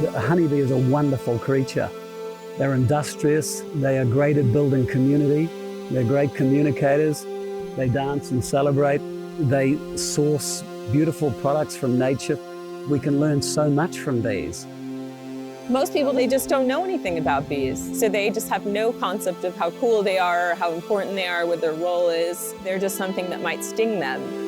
The honeybee is a wonderful creature. They're industrious, they are great at building community, they're great communicators, they dance and celebrate, they source beautiful products from nature. We can learn so much from bees. Most people, they just don't know anything about bees. So they just have no concept of how cool they are, how important they are, what their role is. They're just something that might sting them.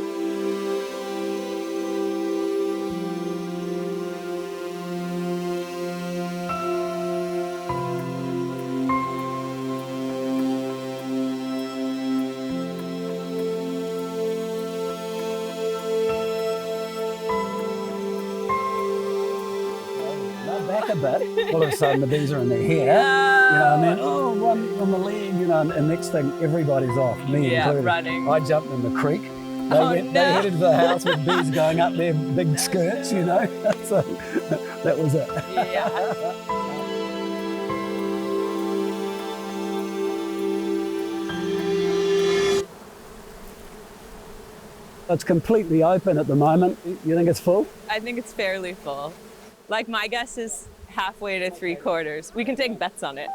Back a bit, all of a sudden the bees are in their hair, you know, and then, oh, one on the leg, you know, and next thing, everybody's off, me included. Running. I jumped in the creek. They headed to the house with bees going up their big skirts, you know, so that was it. Yeah. It's completely open at the moment. You think it's full? I think it's fairly full. Like, my guess is halfway to 3/4. We can take bets on it.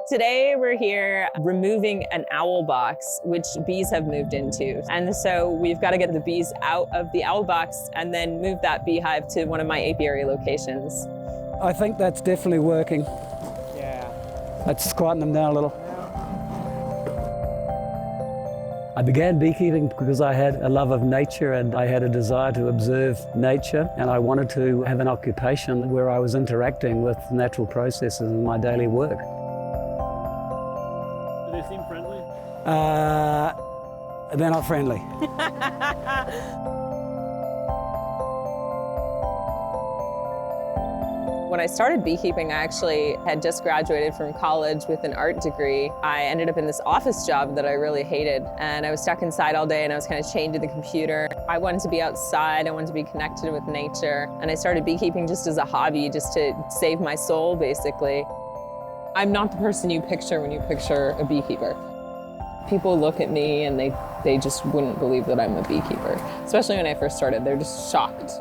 Today we're here removing an owl box, which bees have moved into. And so we've got to get the bees out of the owl box and then move that beehive to one of my apiary locations. I think that's definitely working. Yeah. Let's quieten them down a little. I began beekeeping because I had a love of nature and I had a desire to observe nature, and I wanted to have an occupation where I was interacting with natural processes in my daily work. Do they seem friendly? They're not friendly. When I started beekeeping, I actually had just graduated from college with an art degree. I ended up in this office job that I really hated, and I was stuck inside all day and I was kind of chained to the computer. I wanted to be outside, I wanted to be connected with nature, and I started beekeeping just as a hobby, just to save my soul, basically. I'm not the person you picture when you picture a beekeeper. People look at me and they just wouldn't believe that I'm a beekeeper. Especially when I first started, they're just shocked.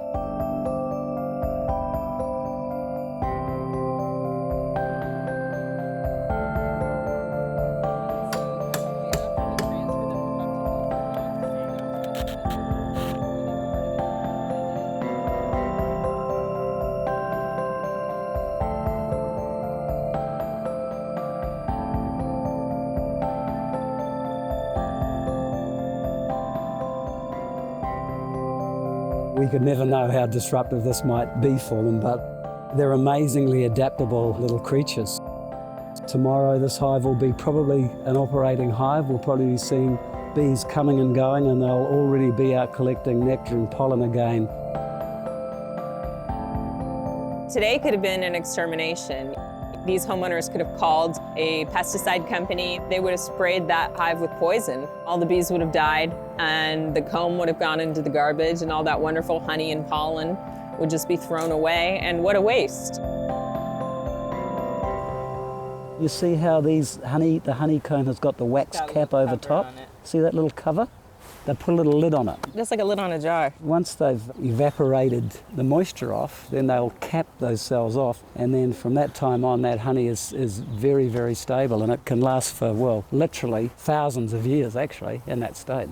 We could never know how disruptive this might be for them, but they're amazingly adaptable little creatures. Tomorrow this hive will be probably an operating hive. We'll probably be seeing bees coming and going, and they'll already be out collecting nectar and pollen again. Today could have been an extermination. These homeowners could have called a pesticide company. They would have sprayed that hive with poison. All the bees would have died, and the comb would have gone into the garbage, and all that wonderful honey and pollen would just be thrown away, and what a waste. You see how the honeycomb has got the wax cap over top? See that little cover? They put a little lid on it. Just like a lid on a jar. Once they've evaporated the moisture off, then they'll cap those cells off, and then from that time on that honey is very, very stable, and it can last for, well, literally thousands of years actually in that state.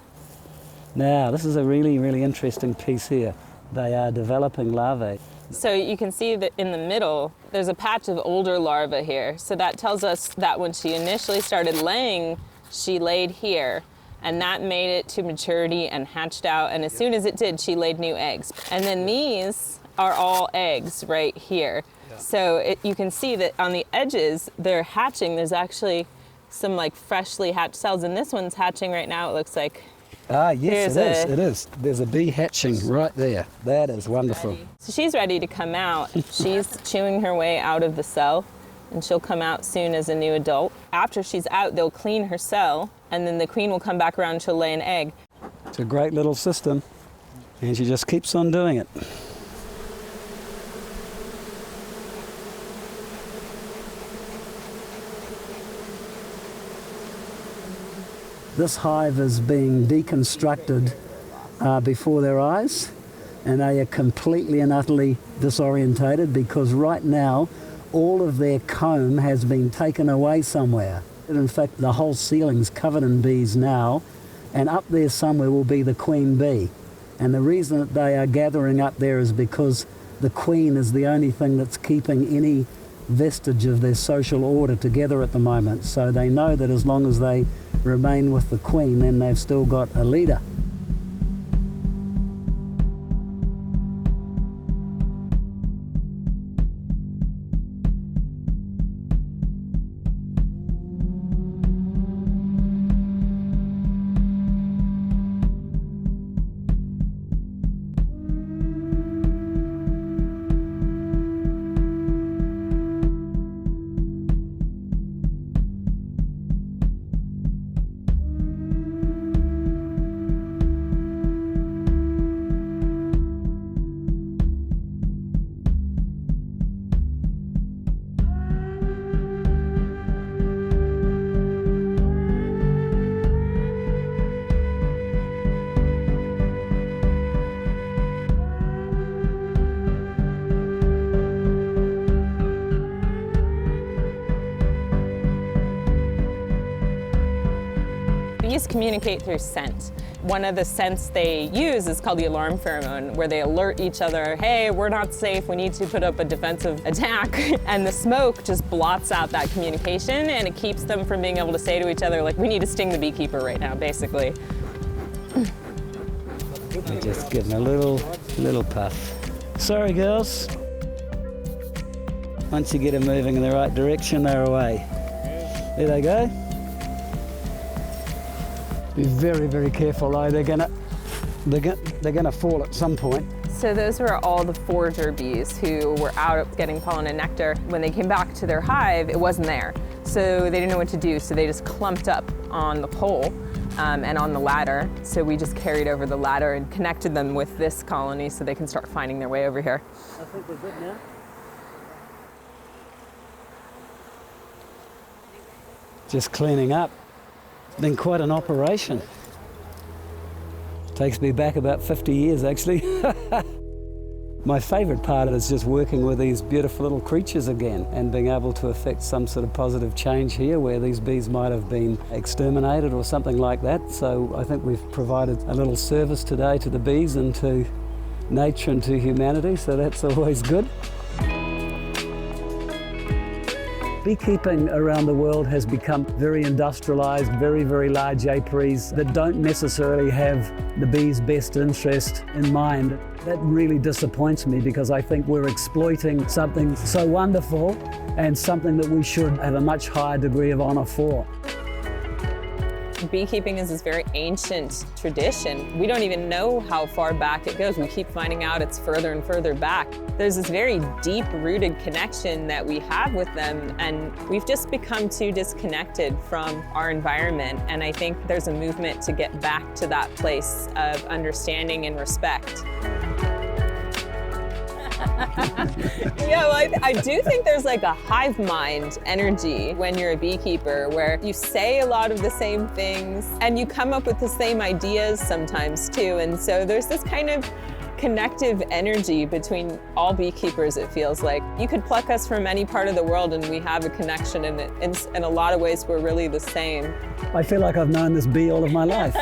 Now this is a really, really interesting piece here. They are developing larvae. So you can see that in the middle there's a patch of older larvae here. So that tells us that when she initially started laying, she laid here. And that made it to maturity and hatched out. And as soon as it did, she laid new eggs. And then these are all eggs right here. Yeah. So you can see that on the edges, they're hatching. There's actually some like freshly hatched cells. And this one's hatching right now, it looks like. Ah, yes, it is. There's a bee hatching right there. That is wonderful. So she's ready to come out. She's chewing her way out of the cell, and she'll come out soon as a new adult. After she's out, they'll clean her cell, and then the queen will come back around and she'll lay an egg. It's a great little system, and she just keeps on doing it. This hive is being deconstructed before their eyes. and they are completely and utterly disorientated because right now all of their comb has been taken away somewhere. In fact, the whole ceiling's covered in bees now, and up there somewhere will be the queen bee. And the reason that they are gathering up there is because the queen is the only thing that's keeping any vestige of their social order together at the moment. So they know that as long as they remain with the queen, then they've still got a leader. Bees communicate through scent. One of the scents they use is called the alarm pheromone, where they alert each other, hey, we're not safe, we need to put up a defensive attack. And the smoke just blots out that communication, and it keeps them from being able to say to each other, like, we need to sting the beekeeper right now, basically. I just give them a little puff. Sorry, girls. Once you get them moving in the right direction, they're away. There they go. Be very, very careful though. They're gonna fall at some point. So those were all the forager bees who were out getting pollen and nectar. When they came back to their hive, it wasn't there. So they didn't know what to do, so they just clumped up on the pole and on the ladder. So we just carried over the ladder and connected them with this colony so they can start finding their way over here. I think we're good now. Just cleaning up. It's been quite an operation. Takes me back about 50 years actually. My favourite part is just working with these beautiful little creatures again and being able to affect some sort of positive change here where these bees might have been exterminated or something like that. So I think we've provided a little service today to the bees and to nature and to humanity, so that's always good. Beekeeping around the world has become very industrialised, very, very large apiaries that don't necessarily have the bees' best interest in mind. That really disappoints me because I think we're exploiting something so wonderful and something that we should have a much higher degree of honour for. Beekeeping is this very ancient tradition. We don't even know how far back it goes. We keep finding out it's further and further back. There's this very deep-rooted connection that we have with them, and we've just become too disconnected from our environment. And I think there's a movement to get back to that place of understanding and respect. Yeah, well, I do think there's like a hive mind energy when you're a beekeeper where you say a lot of the same things and you come up with the same ideas sometimes too. And so there's this kind of connective energy between all beekeepers, it feels like. You could pluck us from any part of the world and we have a connection, and in a lot of ways we're really the same. I feel like I've known this bee all of my life.